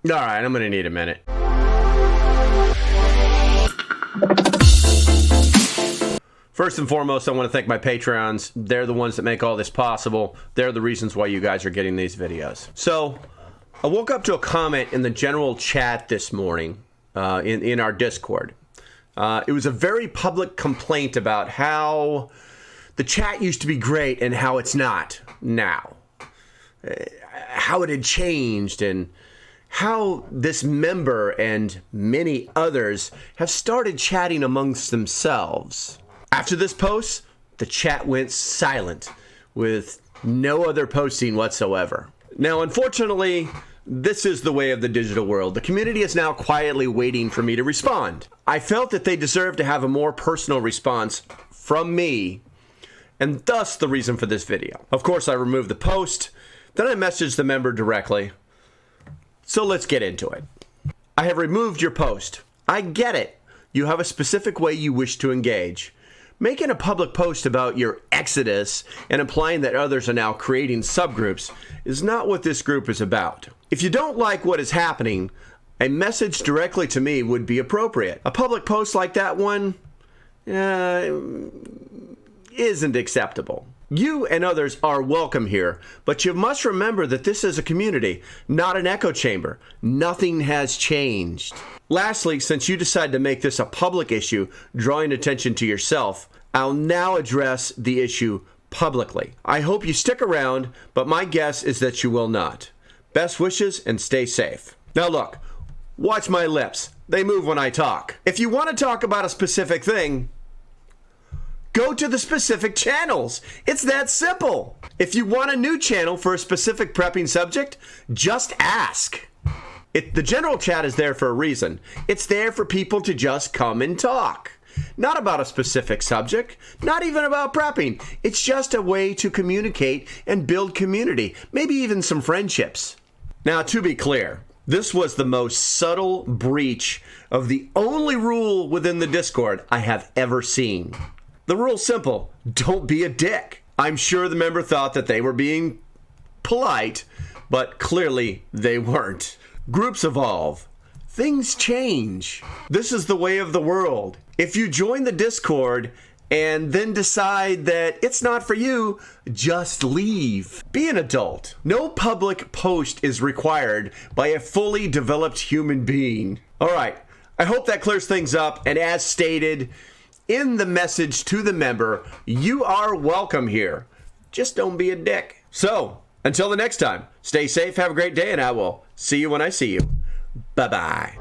All right, I'm going to need a minute. First and foremost, I want to thank my Patreons. They're the ones that make all this possible. They're the reasons why you guys are getting these videos. So, I woke up to a comment in the general chat this morning in our Discord. It was a very public complaint about how the chat used to be great and how it's not now. How it had changed and how this member and many others have started chatting amongst themselves. After this post, the chat went silent with no other posting whatsoever. Now, unfortunately, this is the way of the digital world. The community is now quietly waiting for me to respond. I felt that they deserved to have a more personal response from me, and thus the reason for this video. Of course, I removed the post, then I messaged the member directly. So let's get into it. I have removed your post. I get it. You have a specific way you wish to engage. Making a public post about your exodus and implying that others are now creating subgroups is not what this group is about. If you don't like what is happening, a message directly to me would be appropriate. A public post like that one isn't acceptable. You and others are welcome here, but you must remember that this is a community, not an echo chamber. Nothing has changed. Lastly, since you decided to make this a public issue, drawing attention to yourself, I'll now address the issue publicly. I hope you stick around, but my guess is that you will not. Best wishes and stay safe. Now look, watch my lips. They move when I talk. If you want to talk about a specific thing, go to the specific channels. It's that simple. If you want a new channel for a specific prepping subject, just ask. The general chat is there for a reason. It's there for people to just come and talk. Not about a specific subject, not even about prepping. It's just a way to communicate and build community, maybe even some friendships. Now, to be clear, this was the most subtle breach of the only rule within the Discord I have ever seen. The rule's simple. Don't be a dick. I'm sure the member thought that they were being polite, but clearly they weren't. Groups evolve. Things change. This is the way of the world. If you join the Discord and then decide that it's not for you, just leave. Be an adult. No public post is required by a fully developed human being. All right. I hope that clears things up. And as stated in the message to the member, you are welcome here. Just don't be a dick. So, until the next time, stay safe, have a great day, and I will see you when I see you. Bye-bye.